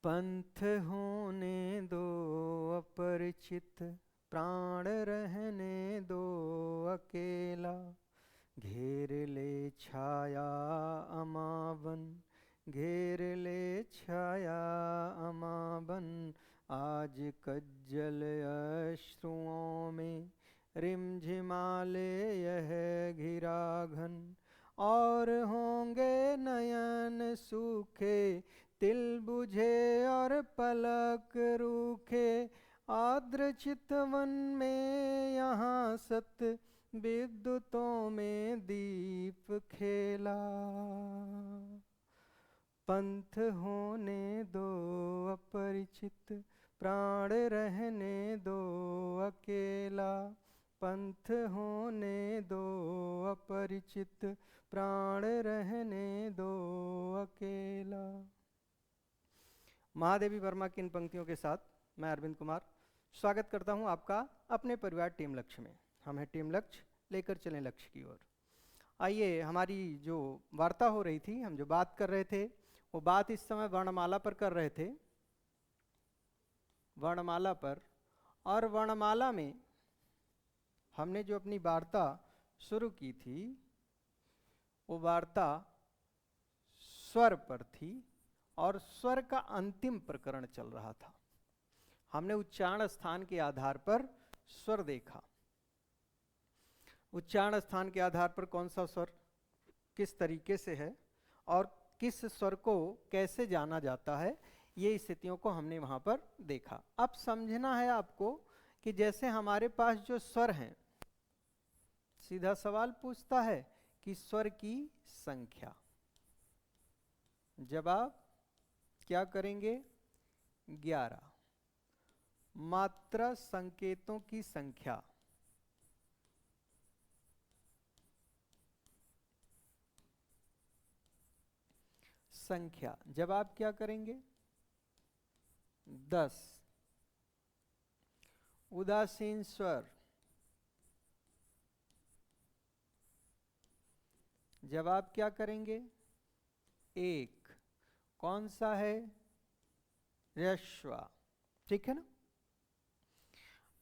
पंथ होने दो अपरिचित, प्राण रहने दो अकेला। घेर ले छाया अमावन, घेर ले छाया अमावन। आज कज्जल अश्रुओं में रिमझिमाले यह घिराघन। और होंगे नयन सूखे, तिल बुझे और पलक रूखे। आर्द्र चितवन में यहाँ सत विद्युतों में दीप खेला। पंथ होने दो अपरिचित, प्राण रहने दो अकेला। पंथ होने दो अपरिचित, प्राण रहने दो अकेला। महादेवी वर्मा की इन पंक्तियों के साथ मैं अरविंद कुमार स्वागत करता हूं आपका अपने परिवार टीम लक्ष्य में। हम हैं टीम लक्ष्य, लेकर चलें लक्ष्य की ओर। आइए, हमारी जो वार्ता हो रही थी, हम जो बात कर रहे थे, वो बात इस समय वर्णमाला पर कर रहे थे, वर्णमाला पर। और वर्णमाला में हमने जो अपनी वार्ता शुरू की थी, वो वार्ता स्वर पर थी और स्वर का अंतिम प्रकरण चल रहा था। हमने उच्चारण स्थान के आधार पर स्वर देखा। उच्चारण स्थान के आधार पर कौन सा स्वर किस तरीके से है और किस स्वर को कैसे जाना जाता है, ये स्थितियों को हमने वहां पर देखा। अब समझना है आपको कि जैसे हमारे पास जो स्वर हैं, सीधा सवाल पूछता है कि स्वर की संख्या। जवाब क्या करेंगे? 11। मात्रा संकेतों की संख्या, संख्या। जवाब क्या करेंगे? 10। उदासीन स्वर, जवाब क्या करेंगे? 1। कौन सा है? ह्रस्व। ठीक है ना?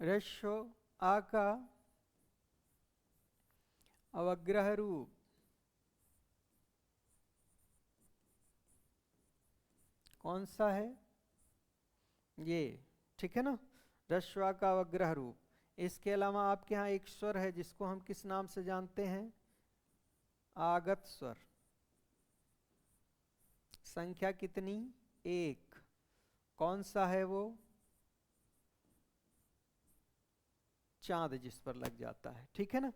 ह्रस्व आ का अवग्रह रूप कौन सा है? ये। ठीक है ना? ह्रस्व आ का अवग्रह रूप। इसके अलावा आपके यहाँ एक स्वर है जिसको हम किस नाम से जानते हैं? आगत स्वर। संख्या कितनी? 1। कौन सा है वो? चांद जिस पर लग जाता है। ठीक है ना?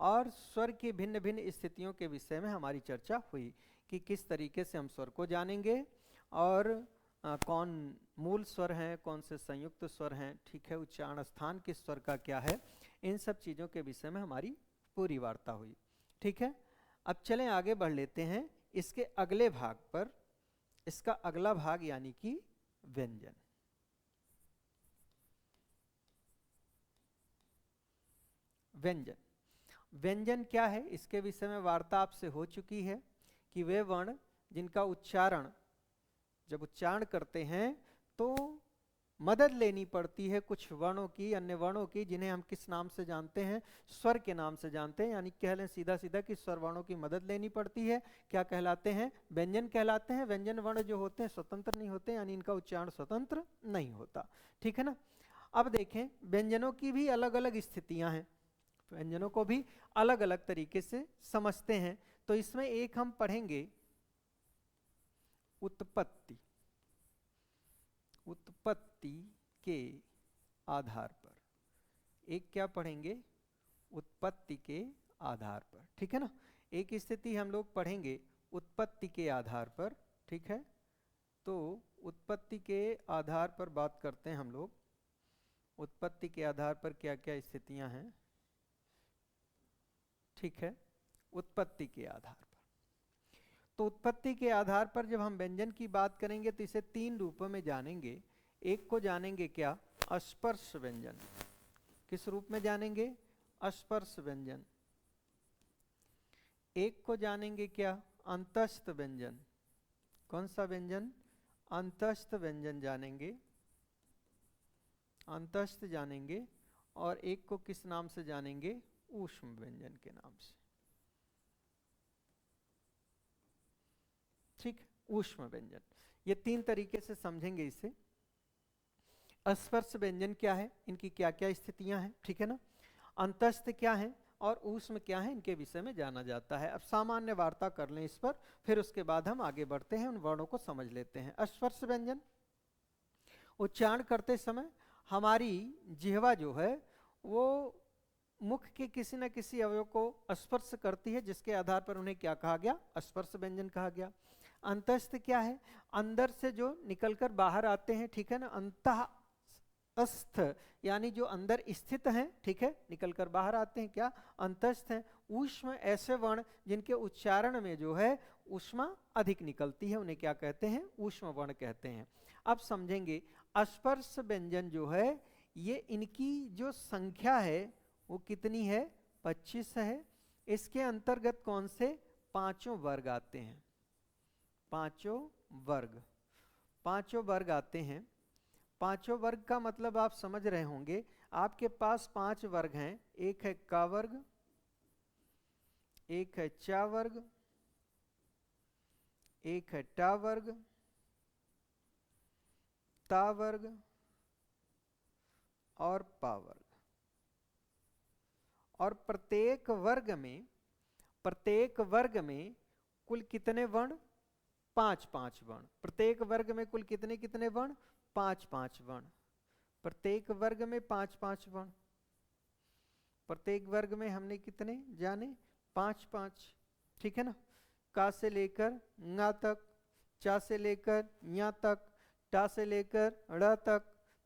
और स्वर की भिन्न भिन्न स्थितियों के विषय में हमारी चर्चा हुई कि किस तरीके से हम स्वर को जानेंगे और कौन मूल स्वर हैं, कौन से संयुक्त स्वर हैं। ठीक है? उच्चारण स्थान किस स्वर का क्या है, इन सब चीज़ों के विषय में हमारी पूरी वार्ता हुई। ठीक है? अब चलें आगे बढ़ लेते हैं इसके अगले भाग पर। इसका अगला भाग यानी कि व्यंजन। व्यंजन, व्यंजन क्या है, इसके विषय में वार्ता आपसे हो चुकी है कि वे वर्ण जिनका उच्चारण, जब उच्चारण करते हैं तो मदद लेनी पड़ती है कुछ वर्णों की, अन्य वर्णों की, जिन्हें हम किस नाम से जानते हैं? स्वर के नाम से जानते हैं। यानी कह लें सीधा सीधा कि स्वर वर्णों की मदद लेनी पड़ती है। क्या कहलाते हैं? व्यंजन कहलाते हैं। व्यंजन वर्ण जो होते हैं स्वतंत्र नहीं होते, यानी इनका उच्चारण स्वतंत्र नहीं होता। ठीक है ना? अब देखें, व्यंजनों की भी अलग अलग स्थितियां हैं, व्यंजनों को भी अलग अलग तरीके से समझते हैं। तो इसमें एक हम पढ़ेंगे उत्पत्ति। उत्पत्ति के आधार पर एक क्या पढ़ेंगे? उत्पत्ति के आधार पर। ठीक है ना? एक स्थिति हम लोग पढ़ेंगे उत्पत्ति के आधार पर। ठीक है? तो उत्पत्ति के आधार पर बात करते हैं हम लोग। उत्पत्ति के आधार पर क्या क्या स्थितियां हैं? ठीक है? उत्पत्ति के आधार पर, तो उत्पत्ति के आधार पर जब हम व्यंजन की बात करेंगे तो इसे 3 रूपों में जानेंगे। एक को जानेंगे क्या? स्पर्श व्यंजन। किस रूप में जानेंगे? स्पर्श व्यंजन। एक को जानेंगे क्या? अंतस्थ व्यंजन। कौन सा व्यंजन? अंतस्थ व्यंजन जानेंगे, अंतस्थ जानेंगे, और एक को किस नाम से जानेंगे? ऊष्म व्यंजन के नाम से। ठीक, ऊष्म व्यंजन। ये तीन तरीके से समझेंगे इसे। स्पर्श व्यंजन क्या है, इनकी क्या क्या स्थितियां हैं, ठीक है ना, अंतस्थ क्या है और ऊष्म क्या है, इनके विषय में जाना जाता है। अब सामान्य वार्ता कर लें इस पर, फिर उसके बाद हम आगे बढ़ते हैं, उन वर्णों को समझ लेते हैं। स्पर्श व्यंजन उच्चारण करते समय हमारी जिह्वा जो है वो मुख के किसी न किसी अवयव को स्पर्श करती है, जिसके आधार पर उन्हें क्या कहा गया? स्पर्श व्यंजन कहा गया। अंतस्थ क्या है? अंदर से जो निकलकर बाहर आते हैं, ठीक है ना, अंतस्थ यानी जो अंदर स्थित हैं, ठीक है, निकलकर बाहर आते हैं, क्या? अंतस्थ हैं। ऊष्म ऐसे वर्ण जिनके उच्चारण में जो है ऊष्मा अधिक निकलती है, उन्हें क्या कहते हैं? ऊष्म वर्ण कहते हैं। अब समझेंगे स्पर्श व्यंजन जो है ये इनकी जो संख्या है वो कितनी है? 25 है। इसके अंतर्गत कौन से? पांचों वर्ग आते हैं, पांचों वर्ग, पांचों वर्ग आते हैं। पांचों वर्ग का मतलब आप समझ रहे होंगे, आपके पास 5 वर्ग हैं। एक है का वर्ग, एक है चा वर्ग, एक है टा वर्ग, ता वर्ग और पा वर्ग। और प्रत्येक वर्ग में कुल कितने वर्ण? 5-5 वर्ण। प्रत्येक वर्ग में कुल कितने कितने वर्ण? 5-5 वर्ण। प्रत्येक वर्ग में 5-5 वर्ण। प्रत्येक वर्ग में हमने कितने जाने? 5-5, ठीक है ना। का से लेकर ङा तक, चा से लेकर ञा तक, टा से लेकर ड़ तक,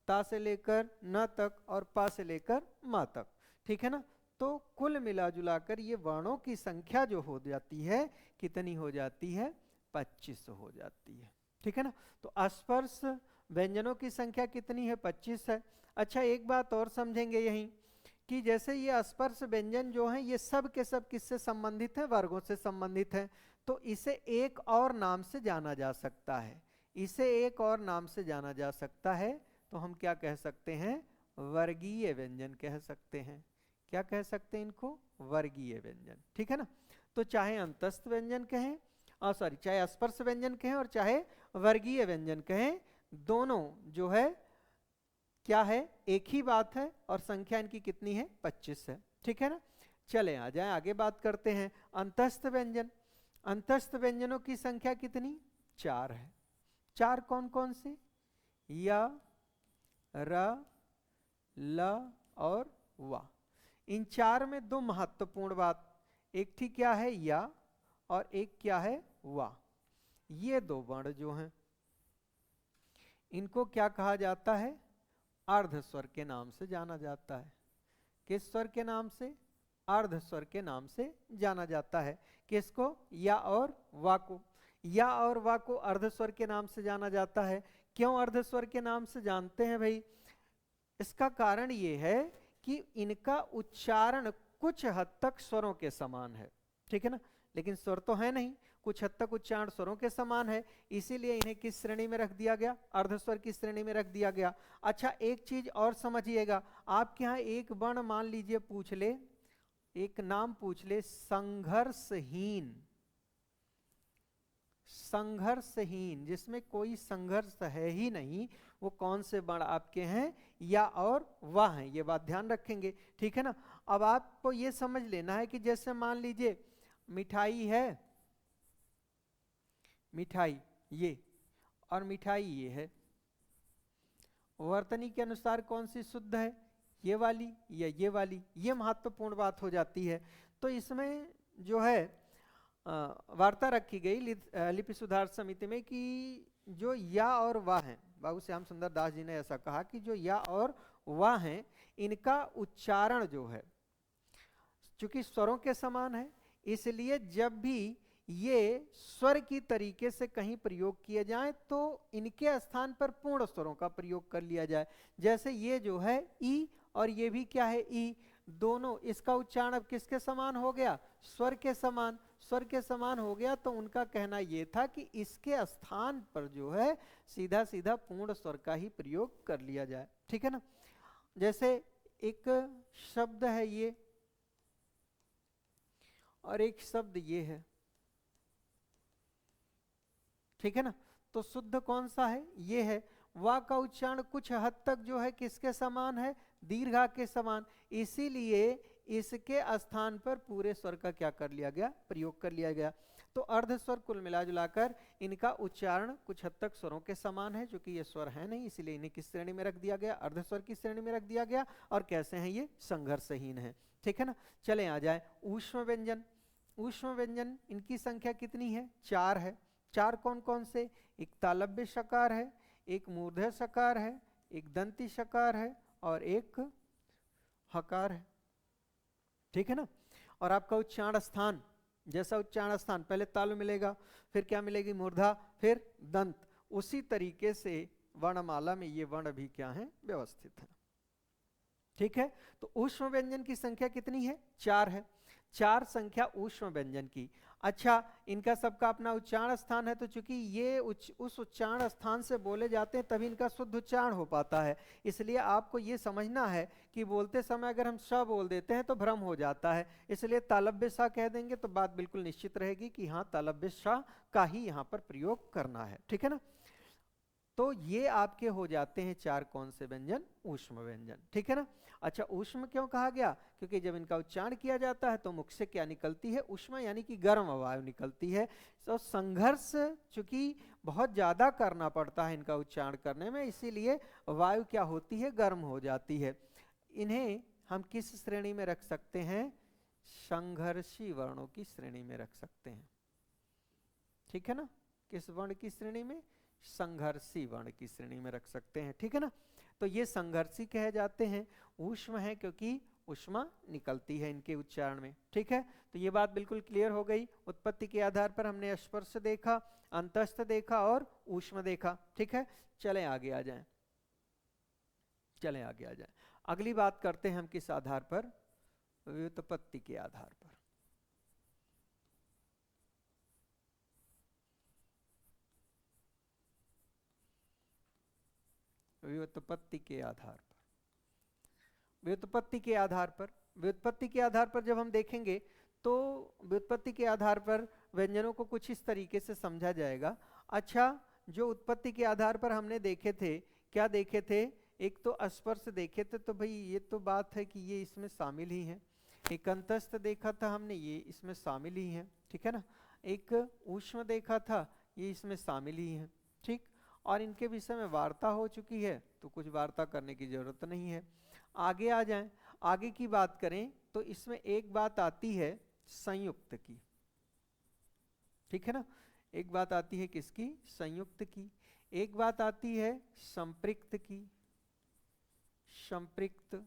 ता से लेकर न तक और पा से लेकर मा तक, ठीक है ना। तो कुल मिला जुलाकर ये वर्णों की संख्या जो हो जाती है कितनी हो जाती है? 25 हो जाती है, ठीक है ना। तो स्पर्श व्यंजनों की संख्या कितनी है? 25 है। अच्छा, एक बात और समझेंगे यहीं कि जैसे ये स्पर्श व्यंजन जो हैं ये सब के सब किससे संबंधित हैं? वर्गों से संबंधित हैं। तो इसे एक और नाम से जाना जा सकता है, इसे एक और नाम से जाना जा सकता है। तो हम क्या कह सकते हैं? वर्गीय व्यंजन कह सकते हैं। क्या कह सकते हैं इनको? वर्गीय व्यंजन, ठीक है ना। तो चाहे अंतस्थ व्यंजन कहें, चाहे स्पर्श व्यंजन कहें और चाहे वर्गीय व्यंजन कहें, दोनों जो है क्या है? एक ही बात है और संख्या इनकी कितनी है? 25 है, ठीक है ना। चले आ जाए आगे बात करते हैं। अंतस्थ व्यंजन, अंतस्थ व्यंजनों की संख्या कितनी? 4 है। 4 कौन कौन से? या, र, ल और वा। इन 4 में 2 महत्वपूर्ण बात, एक थी क्या है? या, और एक क्या है? वा। ये 2 वर्ण जो हैं इनको क्या कहा जाता है? अर्ध स्वर के नाम से जाना जाता है। किस स्वर के नाम से? अर्ध स्वर के नाम से जाना जाता है। किसको? या और वा को। या और वा को अर्ध स्वर के नाम से जाना जाता है। क्यों अर्ध स्वर के नाम से जानते हैं भाई? इसका कारण ये है कि इनका उच्चारण कुछ हद तक स्वरों के समान है, ठीक है ना, लेकिन स्वर तो है नहीं, कुछ हद तक उच्चारण स्वरों के समान है, इसीलिए इन्हें किस श्रेणी में रख दिया गया? अर्धस्वर की श्रेणी में रख दिया गया। अच्छा, एक चीज और समझिएगा, आपके यहाँ एक वर्ण मान लीजिए पूछ ले, एक नाम पूछ ले, संघर्षहीन, संघर्षहीन, जिसमें कोई संघर्ष है ही नहीं, वो कौन से वर्ण आपके हैं? या और वाह हैं। ये बात ध्यान रखेंगे, ठीक है ना। अब आपको ये समझ लेना है कि जैसे मान लीजिए मिठाई है, मिठाई ये और मिठाई ये है, वर्तनी के अनुसार कौन सी शुद्ध है? ये वाली या ये वाली? ये महत्वपूर्ण बात हो जाती है। तो इसमें जो है वार्ता रखी गई लिपि सुधार समिति में कि जो या और वाह हैं, बाबू श्याम सुंदर दास जी ने ऐसा कहा कि जो या और वाह हैं इनका उच्चारण जो है चूंकि स्वरों के समान है, इसलिए जब भी ये स्वर की तरीके से कहीं प्रयोग किए जाएं तो इनके स्थान पर पूर्ण स्वरों का प्रयोग कर लिया जाए। जैसे ये जो है ई और ये भी क्या है? ई। दोनों, इसका उच्चारण अब किसके समान हो गया? स्वर के समान। स्वर के समान हो गया तो उनका कहना यह था कि इसके स्थान पर जो है सीधा सीधा पूर्ण स्वर का ही प्रयोग कर लिया जाए। ठीक है ना। जैसे एक शब्द है ये और एक शब्द ये है, ठीक है ना। तो शुद्ध कौन सा है? ये है। वा का उच्चारण कुछ हद तक जो है किसके समान है? दीर्घा के समान। इसीलिए इसके स्थान पर पूरे स्वर का क्या कर लिया गया? प्रयोग कर लिया गया। तो अर्ध स्वर कुल मिला जुलाकर इनका उच्चारण कुछ हद तक स्वरों के समान है, क्योंकि ये स्वर है नहीं, इसलिए इन्हें किस श्रेणी में रख दिया गया? अर्ध स्वर की श्रेणी में रख दिया गया। और कैसे हैं ये? संघर्षहीन है। ठीक है ना। चले आ जाए ऊष्म व्यंजन। ऊष्म व्यंजन इनकी संख्या कितनी है? 4 है। 4 कौन कौन से? एक तालव्य शकार है, एक मूर्धन्य शकार है, एक दंती शकार है और एक हकार है। ठीक है ना। और आपका उच्चारण स्थान, जैसा उच्चारण स्थान, पहले तालु मिलेगा, फिर क्या मिलेगी? मूर्धा, फिर दंत। उसी तरीके से वर्णमाला में ये वर्ण भी क्या है? व्यवस्थित है। ठीक है। तो ऊष्म व्यंजन की संख्या कितनी है? 4 है। 4 संख्या ऊष्म व्यंजन की। अच्छा, इनका सबका अपना उच्चारण स्थान है, तो चूंकि ये उस उच्चारण स्थान से बोले जाते हैं तभी इनका शुद्ध उच्चारण हो पाता है। इसलिए आपको ये समझना है कि बोलते समय अगर हम श बोल देते हैं तो भ्रम हो जाता है, इसलिए तालव्य सा कह देंगे तो बात बिल्कुल निश्चित रहेगी कि हाँ तालव्य सा का ही यहाँ पर प्रयोग करना है। ठीक है ना। तो ये आपके हो जाते हैं 4 कौन से व्यंजन? ऊष्म व्यंजन। ठीक है ना। अच्छा, ऊष्म क्यों कहा गया? क्योंकि जब इनका उच्चारण किया जाता है तो मुख से क्या निकलती है? ऊष्मा, यानी कि गर्म वायु निकलती है। तो संघर्ष चूंकि बहुत ज्यादा करना पड़ता है इनका उच्चारण करने में, इसीलिए वायु क्या होती है? गर्म हो जाती है। इन्हें हम किस श्रेणी में रख सकते हैं? संघर्षी वर्णों की श्रेणी में रख सकते हैं। ठीक है ना। किस वर्ण की श्रेणी में? संघर्षी वर्ण की श्रेणी में रख सकते हैं। ठीक है ना। तो ये संघर्षी कहे जाते हैं। ऊष्म है क्योंकि ऊष्मा निकलती है इनके उच्चारण में। ठीक है। तो ये बात बिल्कुल क्लियर हो गई। उत्पत्ति के आधार पर हमने स्पर्श देखा, अंतस्थ देखा और ऊष्म देखा। ठीक है। चलें आगे आ जाएं। चलें आगे आ जाएं। अगली बात करते हैं हम किस आधार पर? व्युत्पत्ति के आधार पर। व्युत्पत्ति के आधार पर। व्युत्पत्ति के आधार पर, व्युत्पत्ति के आधार पर जब हम देखेंगे तो व्युत्पत्ति के आधार पर व्यंजनों को कुछ इस तरीके से समझा जाएगा। अच्छा, जो उत्पत्ति के आधार पर हमने देखे थे, क्या देखे थे? एक तो स्पर्श देखे थे, तो भाई ये तो बात है कि ये इसमें शामिल ही है। एक अंतस्थ देखा था हमने, ये इसमें शामिल ही है। ठीक है ना। एक ऊष्म देखा था, ये इसमें शामिल ही है। ठीक। और इनके विषय में वार्ता हो चुकी है, तो कुछ वार्ता करने की जरूरत नहीं है। आगे आ जाएं। आगे की बात करें तो इसमें एक बात आती है संयुक्त की। ठीक है ना। एक बात आती है किसकी? संयुक्त की। एक बात आती है संपृक्त की, संपृक्त।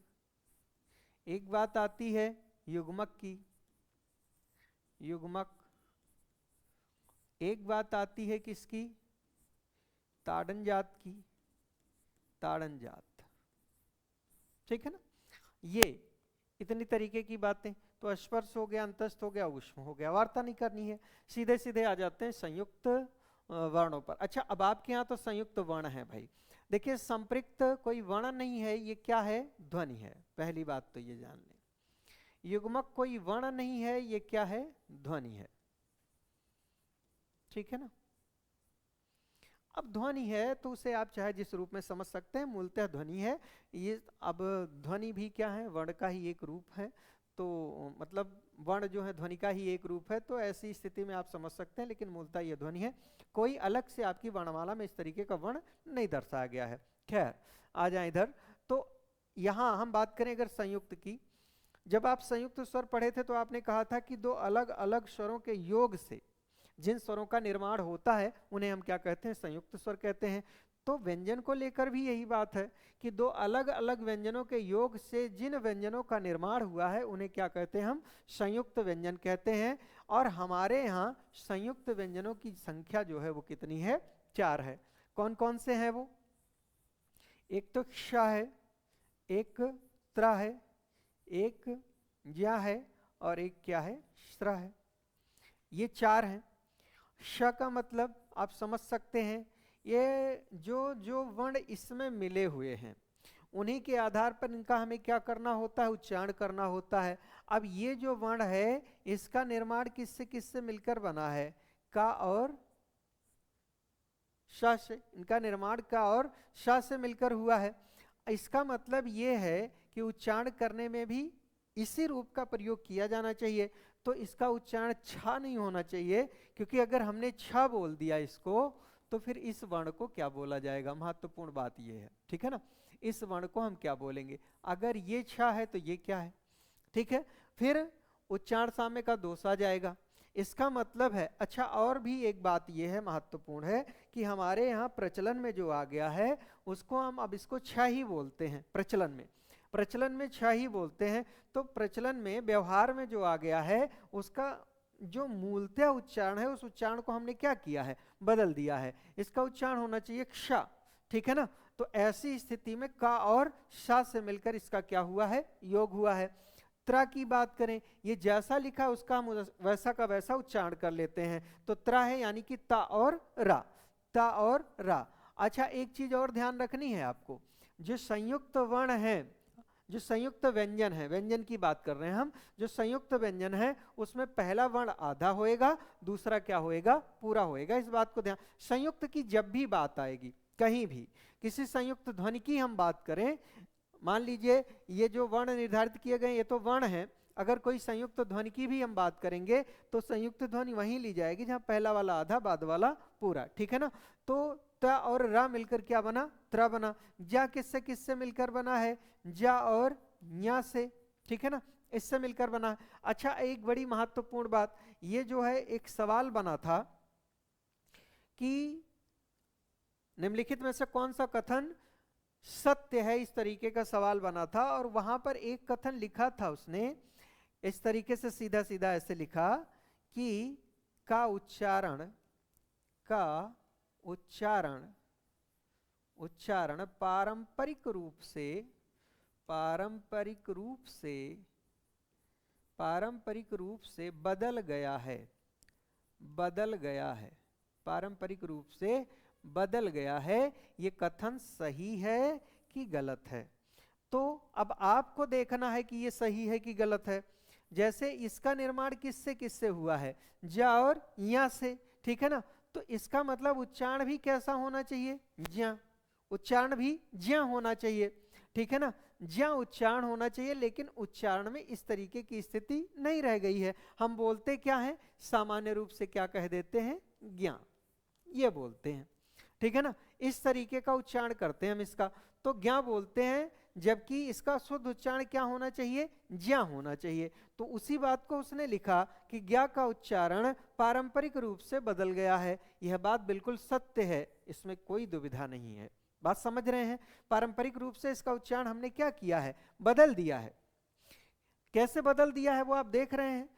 एक बात आती है युग्मक की, युग्मक। एक बात आती है किसकी? ताड़न जात की, ताड़न जात। ठीक है ना। ये इतनी तरीके की बातें। तो स्पर्श हो गया, अंतस्थ हो गया, ऊष्म हो गया, वार्ता नहीं करनी है, सीधे सीधे आ जाते हैं संयुक्त वर्णों पर। अच्छा, अब आपके यहाँ तो संयुक्त वर्ण है भाई। देखिए, संपृक्त कोई वर्ण नहीं है, ये क्या है? ध्वनि है। पहली बात तो ये जान लें। युग्मक कोई वर्ण नहीं है, ये क्या है? ध्वनि है। ठीक है ना। अब ध्वनि है तो उसे आप चाहे जिस रूप में समझ सकते हैं, मूलतः ध्वनि है ये। अब ध्वनि भी क्या है? वर्ण का ही एक रूप है। तो मतलब वर्ण जो है ध्वनि का ही एक रूप है, तो ऐसी स्थिति में आप समझ सकते हैं, लेकिन मूलतः ये ध्वनि है। कोई अलग से आपकी वर्णमाला में इस तरीके का वर्ण नहीं दर्शाया गया है। खैर, आ जाए इधर। तो यहाँ हम बात करें अगर संयुक्त की, जब आप संयुक्त स्वर पढ़े थे तो आपने कहा था कि दो अलग अलग स्वरों के योग से जिन स्वरों का निर्माण होता है उन्हें हम क्या कहते हैं? संयुक्त स्वर कहते हैं। तो व्यंजन को लेकर भी यही बात है कि दो अलग अलग व्यंजनों के योग से जिन व्यंजनों का निर्माण हुआ है उन्हें क्या कहते हैं? हम संयुक्त व्यंजन कहते हैं। और हमारे यहाँ संयुक्त व्यंजनों की संख्या जो है वो कितनी है? 4 है। कौन कौन से हैं वो? एक तो क्ष है, एक त्र है, एक ज्या है और एक क्या है, श्र है। ये 4 हैं। श का मतलब आप समझ सकते हैं, ये जो जो वर्ण इसमें मिले हुए हैं उन्हीं के आधार पर इनका हमें क्या करना होता है, उच्चारण करना होता है। अब ये जो वर्ण है इसका निर्माण किससे किससे मिलकर बना है, का और श से। इनका निर्माण का और श से मिलकर हुआ है। इसका मतलब ये है कि उच्चारण करने में भी इसी रूप का प्रयोग किया जाना चाहिए। तो इसका उच्चारण छ नहीं होना चाहिए, क्योंकि अगर हमने छ बोल दिया इसको तो फिर इस वर्ण को क्या बोला जाएगा, महत्वपूर्ण बात ये है, ठीक है ना। इस वर्ण को हम क्या बोलेंगे, अगर ये छ है तो ये क्या है, ठीक है। फिर उच्चारण साम्य का दोष आ जाएगा। इसका मतलब है, अच्छा और भी एक बात ये है महत्वपूर्ण है कि हमारे यहाँ प्रचलन में जो आ गया है उसको हम अब इसको छ ही बोलते हैं। प्रचलन में छ ही बोलते हैं। तो प्रचलन में व्यवहार में जो आ गया है उसका जो मूलतः उच्चारण है उस उच्चारण को हमने क्या किया है, बदल दिया है। इसका उच्चारण होना चाहिए क्ष, ठीक है ना। तो ऐसी स्थिति में का और श से मिलकर इसका क्या हुआ है, योग हुआ है। त्रा की बात करें, ये जैसा लिखा है उसका हम वैसा का वैसा उच्चारण कर लेते हैं। तो त्रा है यानी कि ता और रा, ता और रा। अच्छा एक चीज और ध्यान रखनी है आपको, जो संयुक्त वर्ण है, जो संयुक्त व्यंजन है, व्यंजन की बात कर रहे हैं हम, जो संयुक्त व्यंजन है उसमें पहला वर्ण आधा होएगा, दूसरा क्या होएगा, पूरा होएगा। इस बात को ध्यान, संयुक्त की जब भी बात आएगी, कहीं भी किसी संयुक्त ध्वनि की हम बात करें, मान लीजिए ये जो वर्ण निर्धारित किए गए ये तो वर्ण है, अगर कोई संयुक्त ध्वनि की भी हम बात करेंगे तो संयुक्त ध्वनि वहीं ली जाएगी जहां पहला वाला आधा बाद वाला पूरा, ठीक है ना। तो त और रा मिलकर क्या बना, त्रा बना। जा किससे किससे मिलकर बना है, जा और न्या से, ठीक है ना, इससे मिलकर बना। अच्छा एक बड़ी महत्वपूर्ण बात, ये जो है एक सवाल बना था कि निम्नलिखित में से कौन सा कथन सत्य है, इस तरीके का सवाल बना था। और वहां पर एक कथन लिखा था उसने इस तरीके से, सीधा सीधा ऐसे लिखा कि का उच्चारण पारंपरिक रूप से बदल गया है, पारंपरिक रूप से बदल गया है। ये कथन सही है कि गलत है। तो अब आपको देखना है कि ये सही है कि गलत है। जैसे इसका निर्माण किससे किससे हुआ है, जा और या से, ठीक है ना। तो इसका मतलब उच्चारण भी कैसा होना चाहिए, ज्या, उच्चारण भी ज्या होना चाहिए, ठीक है ना। ज्या उच्चारण होना चाहिए, लेकिन उच्चारण में इस तरीके की स्थिति नहीं रह गई है। हम बोलते क्या है, सामान्य रूप से क्या कह देते हैं, ज्ञा, ये बोलते हैं, ठीक है ना। इस तरीके का उच्चारण करते हैं हम इसका, तो ज्ञा बोलते हैं, जबकि इसका शुद्ध उच्चारण क्या होना चाहिए, ज्या होना चाहिए। तो उसी बात को उसने लिखा कि ज्ञा का उच्चारण पारंपरिक रूप से बदल गया है। यह बात बिल्कुल सत्य है, इसमें कोई दुविधा नहीं है। बात समझ रहे हैं, पारंपरिक रूप से इसका उच्चारण हमने क्या किया है, बदल दिया है। कैसे बदल दिया है वो आप देख रहे हैं,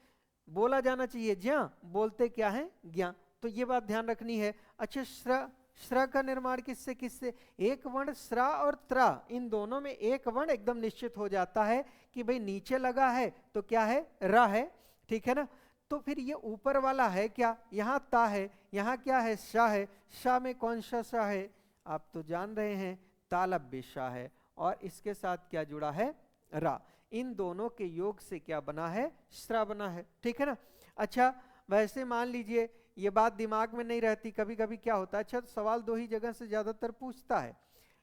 बोला जाना चाहिए ज्या, बोलते क्या है, ज्ञा। तो ये बात ध्यान रखनी है। अच्छा श्र का निर्माण किससे किससे, एक वर्ण श्रा और त्रा, इन दोनों में एक वर्ण एकदम निश्चित हो जाता है कि भाई नीचे लगा है तो क्या है, रा है, ठीक है ना। तो फिर ये ऊपर वाला है क्या, यहाँ ता है, यहाँ क्या है, शा है। शा में कौन सा शा है, आप तो जान रहे हैं, तालव्य शा है, और इसके साथ क्या जुड़ा है, रा। इन दोनों के योग से क्या बना है, श्रा बना है, ठीक है ना। अच्छा वैसे मान लीजिए ये बात दिमाग में नहीं रहती, कभी कभी क्या होता है, अच्छा सवाल दो ही जगह से ज्यादातर पूछता है,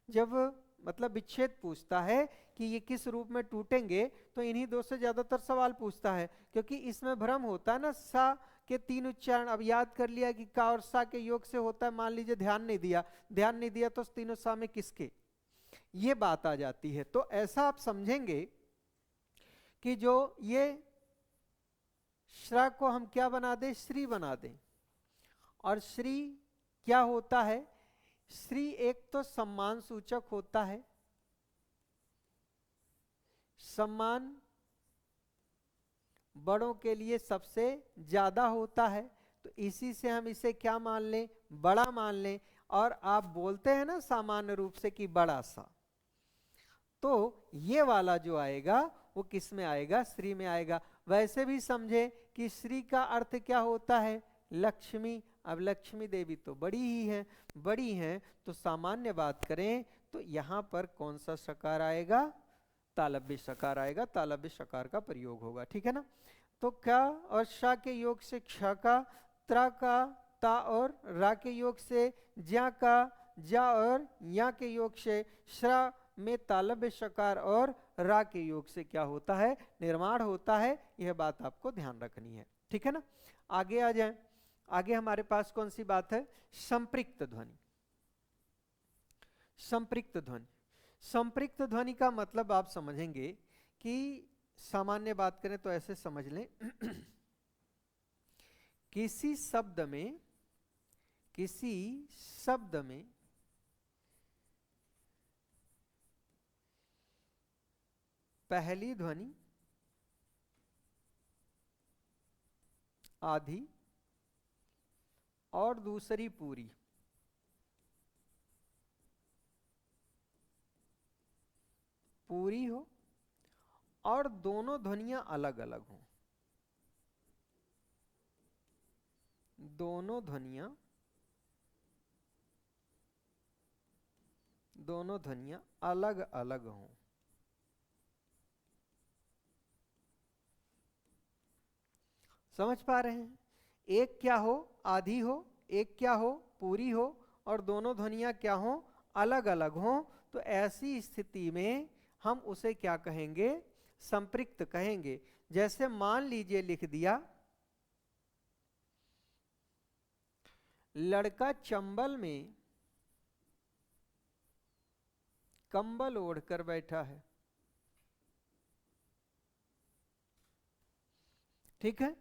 जब मतलब विच्छेद पूछता है कि ये किस रूप में टूटेंगे, तो इन्हीं दो से ज्यादातर सवाल पूछता है, क्योंकि इसमें भ्रम होता है ना। सा के 3 उच्चारण, अब याद कर लिया कि का और सा के योग से होता है, मान लीजिए ध्यान नहीं दिया तो तीनों सा में किसके, ये बात आ जाती है। तो ऐसा आप समझेंगे कि जो ये श्रा को हम क्या बना दें, श्री बना दें। और श्री क्या होता है, श्री एक तो सम्मान सूचक होता है, सम्मान बड़ों के लिए सबसे ज्यादा होता है, तो इसी से हम इसे क्या मान लें, बड़ा मान लें। और आप बोलते हैं ना सामान्य रूप से कि बड़ा सा, तो ये वाला जो आएगा वो किस में आएगा, श्री में आएगा। वैसे भी समझे कि श्री का अर्थ क्या होता है, लक्ष्मी। अब लक्ष्मी देवी तो बड़ी ही है, बड़ी हैं, तो सामान्य बात करें तो यहाँ पर कौन सा शकार आएगा, तालव्य शकार आएगा, तालव्य शकार का प्रयोग होगा, ठीक है ना। तो क्या और शा के योग से क्ष का, त्रा का ता और रा के योग से ज्या का, जा और या के योग से श्रा में तालव्य शकार और रा के योग से क्या होता है, निर्माण होता है। यह बात आपको ध्यान रखनी है, ठीक है ना। आगे आ जाएं। आगे हमारे पास कौन सी बात है, संपृक्त ध्वनि। संपृक्त ध्वनि, संपृक्त ध्वनि का मतलब आप समझेंगे कि सामान्य बात करें तो ऐसे समझ लें किसी शब्द में, किसी शब्द में पहली ध्वनि आधी और दूसरी पूरी, पूरी हो और दोनों ध्वनियां अलग अलग हों, दोनों ध्वनियां, दोनों ध्वनियां अलग अलग हों। समझ पा रहे हैं, एक क्या हो, आधी हो, एक क्या हो, पूरी हो, और दोनों ध्वनियां क्या हो, अलग अलग हो। तो ऐसी स्थिति में हम उसे क्या कहेंगे, संपृक्त कहेंगे। जैसे मान लीजिए लिख दिया, लड़का चंबल में कंबल ओढ़कर बैठा है, ठीक है,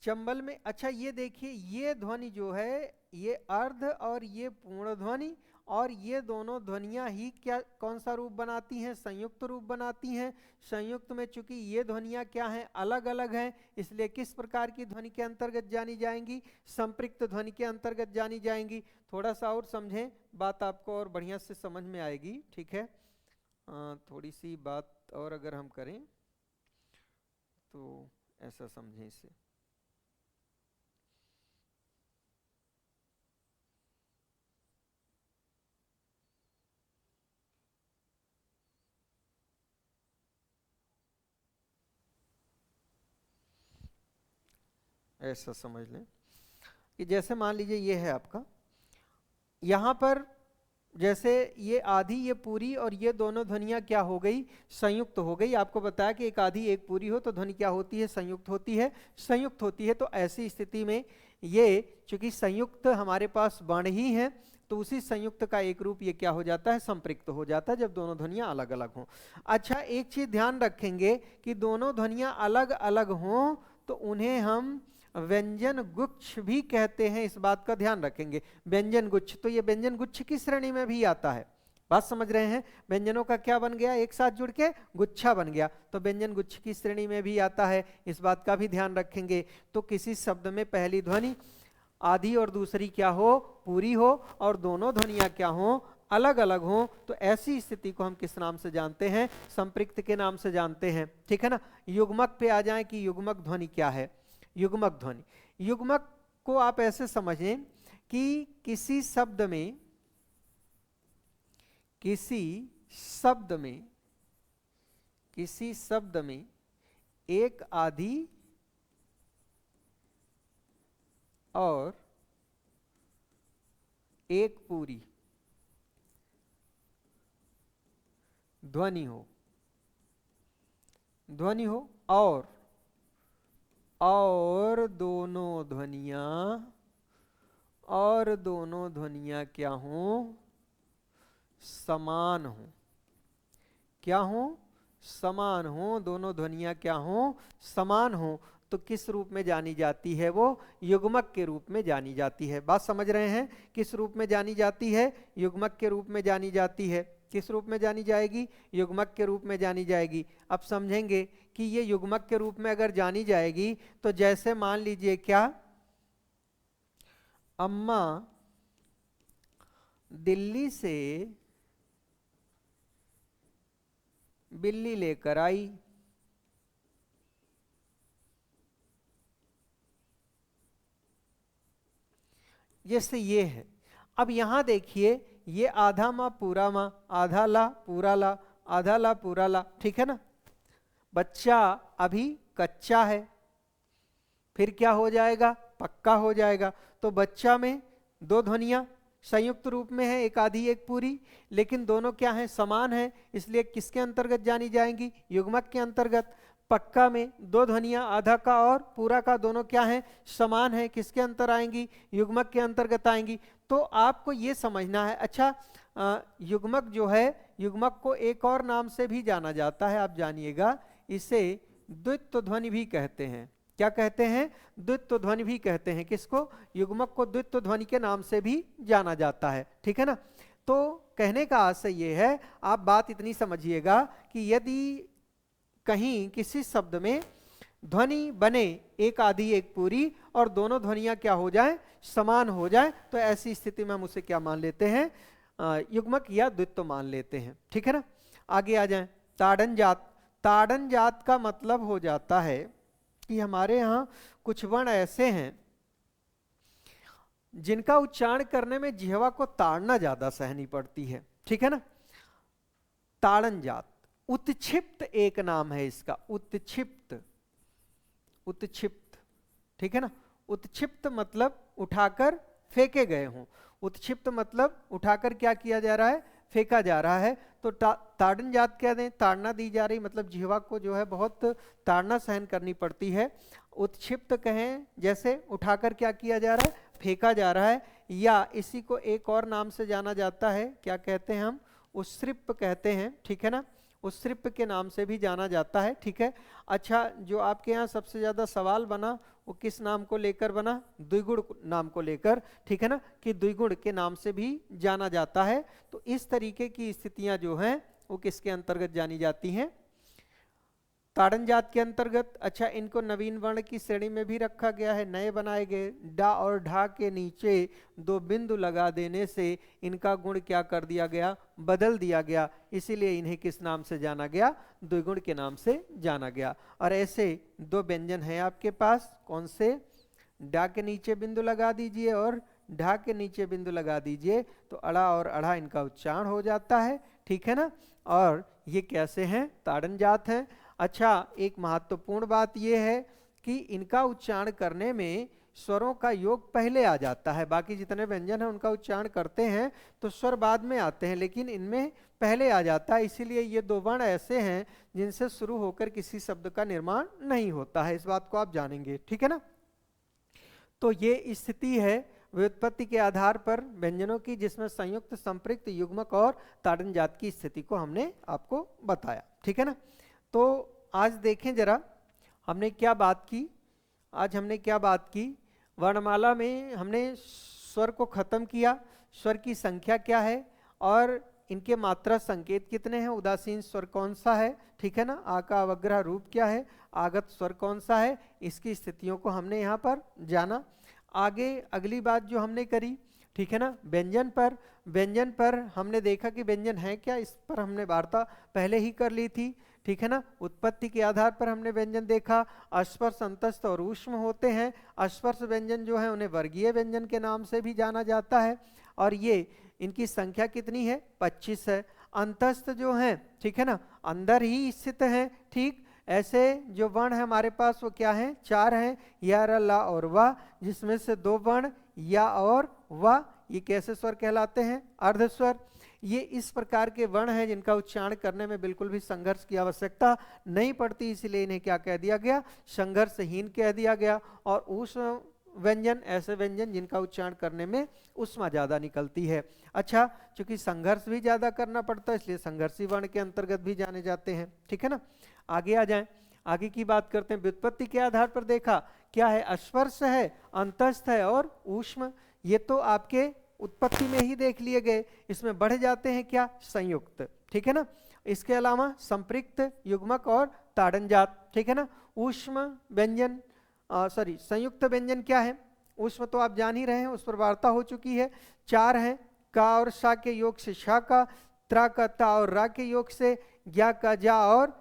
चंबल में। अच्छा ये देखिए, ये ध्वनि जो है ये अर्ध और ये पूर्ण ध्वनि, और ये दोनों ध्वनियां ही क्या, कौन सा रूप बनाती हैं, संयुक्त रूप बनाती हैं। संयुक्त में चूंकि ये ध्वनियां क्या हैं, अलग अलग हैं, इसलिए किस प्रकार की ध्वनि के अंतर्गत जानी जाएंगी, संपृक्त ध्वनि के अंतर्गत जानी जाएंगी। थोड़ा सा और समझें, बात आपको और बढ़िया से समझ में आएगी, ठीक है। थोड़ी सी बात और अगर हम करें तो ऐसा समझें इसे। ऐसा समझ लें कि जैसे मान लीजिए ये है आपका, यहां पर जैसे ये आधी ये पूरी, और ये दोनों ध्वनियां क्या हो गई, संयुक्त हो गई। आपको बताया कि एक आधी एक पूरी हो तो ध्वनि क्या होती है, संयुक्त होती है, संयुक्त होती है। तो ऐसी स्थिति में ये चूंकि संयुक्त हमारे पास वर्ण ही है, तो उसी संयुक्त का एक रूप ये क्या हो जाता है, संपृक्त हो जाता है, जब दोनों ध्वनियां अलग अलग हों। अच्छा एक चीज ध्यान रखेंगे कि दोनों ध्वनियां अलग अलग हों तो उन्हें हम व्यंजन गुच्छ भी कहते हैं, इस बात का ध्यान रखेंगे। व्यंजन गुच्छ, तो ये व्यंजन गुच्छ की श्रेणी में भी आता है, बात समझ रहे हैं। व्यंजनों का क्या बन गया, एक साथ जुड़ के गुच्छा बन गया, तो व्यंजन गुच्छ की श्रेणी में भी आता है, इस बात का भी ध्यान रखेंगे। तो किसी शब्द में पहली ध्वनि आधी और दूसरी क्या हो, पूरी हो, और दोनों ध्वनियां क्या हो, अलग अलग हो, तो ऐसी स्थिति को हम किस नाम से जानते हैं, संपृक्त के नाम से जानते हैं, ठीक है ना। युग्मक पे आ जाएं कि युग्मक ध्वनि क्या है। युग्मक ध्वनि, युग्मक को आप ऐसे समझें कि किसी शब्द में, किसी शब्द में, किसी शब्द में एक आधी और एक पूरी ध्वनि हो, ध्वनि हो, और दोनों ध्वनियां क्या हों, समान हो, क्या हो, समान हो, दोनों ध्वनियां क्या हो, समान हो। तो किस रूप में जानी जाती है, वो युग्मक के रूप में जानी जाती है। बात समझ रहे हैं, किस रूप में जानी जाती है, युग्मक के रूप में जानी जाती है। किस रूप में जानी जाएगी, युग्मक के रूप में जानी जाएगी। अब समझेंगे कि ये युग्मक के रूप में अगर जानी जाएगी तो जैसे मान लीजिए क्या, अम्मा दिल्ली से बिल्ली लेकर आई। जैसे ये है। अब यहां देखिए, ये आधा मा पूरा मा, आधा ला पूरा ला, आधा ला पूरा ला, ठीक है ना। बच्चा अभी कच्चा है, फिर क्या हो जाएगा, पक्का हो जाएगा। तो बच्चा में दो ध्वनियां संयुक्त रूप में है, एक आधी एक पूरी, लेकिन दोनों क्या हैं, समान है, इसलिए किसके अंतर्गत जानी जाएंगी, युग्मक के अंतर्गत। पक्का में दो ध्वनियां, आधा का और पूरा का, दोनों क्या हैं, समान है, किसके अंतर आएंगी, युग्मक के अंतर्गत आएंगी। तो आपको ये समझना है। अच्छा, युग्मक जो है, युग्मक को एक और नाम से भी जाना जाता है, आप जानिएगा, इसे द्वित्व ध्वनि भी कहते हैं। क्या कहते हैं, द्वित्व ध्वनि भी कहते हैं। किसको, युग्मक को द्वित्व ध्वनि के नाम से भी जाना जाता है, ठीक है ना। तो कहने का आशय ये है, आप बात इतनी समझिएगा कि यदि कहीं किसी शब्द में ध्वनि बने एक आधी एक पूरी और दोनों ध्वनियां क्या हो जाएं, समान हो जाएं, तो ऐसी स्थिति में हम उसे क्या मान लेते हैं, युग्मक या द्वित्व मान लेते हैं, ठीक है ना। आगे आ जाएं, ताड़न जात। ताड़न जात का मतलब हो जाता है कि हमारे यहाँ कुछ वर्ण ऐसे हैं जिनका उच्चारण करने में जिह्वा को ताड़ना ज्यादा सहनी पड़ती है, ठीक है ना। ताड़न जात, उत्क्षिप्त एक नाम है इसका, उत्क्षिप्त, उत्क्षिप्त, ठीक है ना। उत्क्षिप्त मतलब उठाकर फेंके गए हों, उत्क्षिप्त मतलब उठाकर क्या किया जा रहा है, फेंका जा रहा है। तो ताड़न जात क्या दें, ताड़ना दी जा रही, मतलब जिह्वा को जो है बहुत ताड़ना सहन करनी पड़ती है। उत्क्षिप्त कहें जैसे उठाकर क्या किया जा रहा है, फेंका जा रहा है। या इसी को एक और नाम से जाना जाता है, क्या कहते हैं हम, उत्सृप कहते हैं, ठीक है ना, उत्सृप के नाम से भी जाना जाता है, ठीक है। अच्छा, जो आपके यहाँ सबसे ज्यादा सवाल बना वो किस नाम को लेकर बना, द्विगुण नाम को लेकर, ठीक है ना, कि द्विगुण के नाम से भी जाना जाता है। तो इस तरीके की स्थितियां जो हैं वो किसके अंतर्गत जानी जाती हैं, ताड़न जात के अंतर्गत। अच्छा, इनको नवीन वर्ण की श्रेणी में भी रखा गया है, नए बनाए गए। डा और ढा के नीचे दो बिंदु लगा देने से इनका गुण क्या कर दिया गया, बदल दिया गया, इसीलिए इन्हें किस नाम से जाना गया, द्विगुण के नाम से जाना गया। और ऐसे दो व्यंजन हैं आपके पास, कौन से, डा के नीचे बिंदु लगा दीजिए और ढा के नीचे बिंदु लगा दीजिए, तो अड़ा और अड़ा इनका उच्चारण हो जाता है, ठीक है ना। और ये कैसे हैं, ताड़न जात हैं। अच्छा, एक महत्वपूर्ण बात यह है कि इनका उच्चारण करने में स्वरों का योग पहले आ जाता है। बाकी जितने व्यंजन हैं उनका उच्चारण करते हैं तो स्वर बाद में आते हैं, लेकिन इनमें पहले आ जाता है। इसीलिए ये दो वर्ण ऐसे हैं जिनसे शुरू होकर किसी शब्द का निर्माण नहीं होता है, इस बात को आप जानेंगे, ठीक है ना। तो ये स्थिति है व्युत्पत्ति के आधार पर व्यंजनों की, जिसमें संयुक्त, संपृक्त, युग्मक और ताड़न जात की स्थिति को हमने आपको बताया, ठीक है ना। तो आज देखें जरा हमने क्या बात की, आज हमने क्या बात की, वर्णमाला में हमने स्वर को खत्म किया, स्वर की संख्या क्या है और इनके मात्रा संकेत कितने हैं, उदासीन स्वर कौन सा है, ठीक है ना, आ का अवग्रह रूप क्या है, आगत स्वर कौन सा है, इसकी स्थितियों को हमने यहाँ पर जाना। आगे अगली बात जो हमने करी, ठीक है ना, व्यंजन पर, व्यंजन पर हमने देखा कि व्यंजन है क्या, इस पर हमने वार्ता पहले ही कर ली थी, ठीक है ना। उत्पत्ति के आधार पर हमने व्यंजन देखा, अस्पर्श, अंतस्थ और ऊष्म होते हैं। अस्पर्श व्यंजन जो है उन्हें वर्गीय व्यंजन के नाम से भी जाना जाता है, और ये इनकी संख्या कितनी है, 25 है। अंतस्थ जो है, ठीक है ना, अंदर ही स्थित है, ठीक। ऐसे जो वर्ण है हमारे पास वो क्या है, 4 हैं, या, र, ला और वा, जिसमें से 2 वर्ण या और वा, ये कैसे स्वर कहलाते हैं, अर्ध स्वर। ये इस प्रकार के वर्ण हैं जिनका उच्चारण करने में बिल्कुल भी संघर्ष की आवश्यकता नहीं पड़ती, इसलिए इन्हें क्या कह दिया गया, संघर्षहीन कह दिया गया। और उस व्यंजन, ऐसे व्यंजन जिनका उच्चारण करने में ऊष्मा ज्यादा निकलती है। अच्छा, चूंकि संघर्ष भी ज्यादा करना पड़ता है इसलिए संघर्षी वर्ण के अंतर्गत भी जाने जाते हैं, ठीक है ना। आगे आ जाएं, आगे की बात करते हैं। व्युत्पत्ति के आधार पर देखा क्या है, अस्पर्श है, अंतस्थ है और ऊष्म। ये तो आपके उत्पत्ति में ही देख लिए गए, इसमें बढ़ जाते हैं क्या, संयुक्त, ठीक है ना। इसके अलावा संपृक्त, युग्मक और ताड़न जात, ठीक है ना। ऊष्म व्यंजन, सॉरी, संयुक्त व्यंजन क्या है, ऊष्म तो आप जान ही रहे हैं, उस पर वार्ता हो चुकी है। 4 हैं, का और सा के योग से शा का, त्रा का ता और रा के योग से, ज्ञा का जा और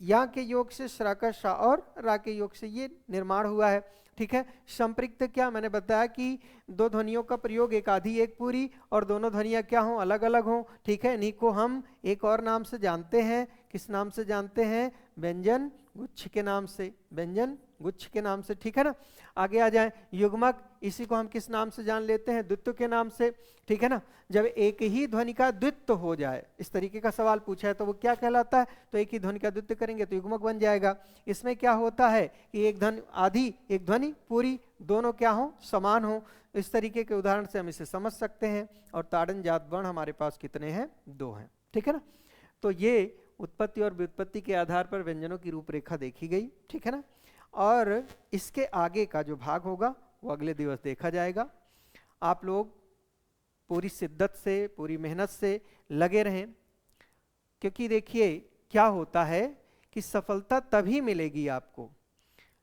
या के योग से श्रा का शा और रा के योग से ये निर्माण हुआ है। ठीक है, संपृक्त क्या, मैंने बताया कि दो ध्वनियों का प्रयोग, एक आधी एक पूरी, और दोनों ध्वनियां क्या हों, अलग अलग हों। ठीक है, इन्हीं को हम एक और नाम से जानते हैं। किस नाम से जानते हैं? व्यंजन गुच्छ के नाम से, व्यंजन गुच्छ के नाम से। ठीक है ना, आगे आ जाए, युग्मक, इसी को हम किस नाम से जान लेते हैं? द्वित्व के नाम से। ठीक है ना, जब एक ही ध्वनि का द्वित्व हो जाए, इस तरीके का सवाल पूछा है तो वो क्या कहलाता है? तो एक ही ध्वनि का द्वित्व करेंगे तो युग्मक बन जाएगा। इसमें क्या होता है कि एक ध्वनि आधी, एक ध्वनि पूरी, दोनों क्या हो, समान हो। इस तरीके के उदाहरण से हम इसे समझ सकते हैं। और ताड़न जात वर्ण हमारे पास कितने हैं? 2 हैं। ठीक है ना, तो ये उत्पत्ति और व्युत्पत्ति के आधार पर व्यंजनों की रूपरेखा देखी गई। ठीक है ना, और इसके आगे का जो भाग होगा वो अगले दिवस देखा जाएगा। आप लोग पूरी शिद्दत से, पूरी मेहनत से लगे रहें, क्योंकि देखिए क्या होता है कि सफलता तभी मिलेगी आपको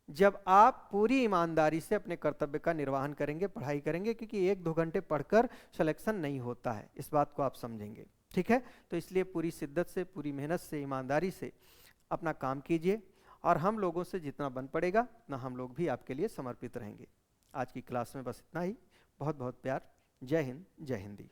जब आप पूरी ईमानदारी से अपने कर्तव्य का निर्वहन करेंगे, पढ़ाई करेंगे, क्योंकि 1-2 घंटे पढ़कर सिलेक्शन नहीं होता है, इस बात को आप समझेंगे। ठीक है, तो इसलिए पूरी शिद्दत से, पूरी मेहनत से, ईमानदारी से अपना काम कीजिए, और हम लोगों से जितना बन पड़ेगा उतना हम लोग भी आपके लिए समर्पित रहेंगे। आज की क्लास में बस इतना ही। बहुत बहुत प्यार। जय हिंद, जय हिंदी।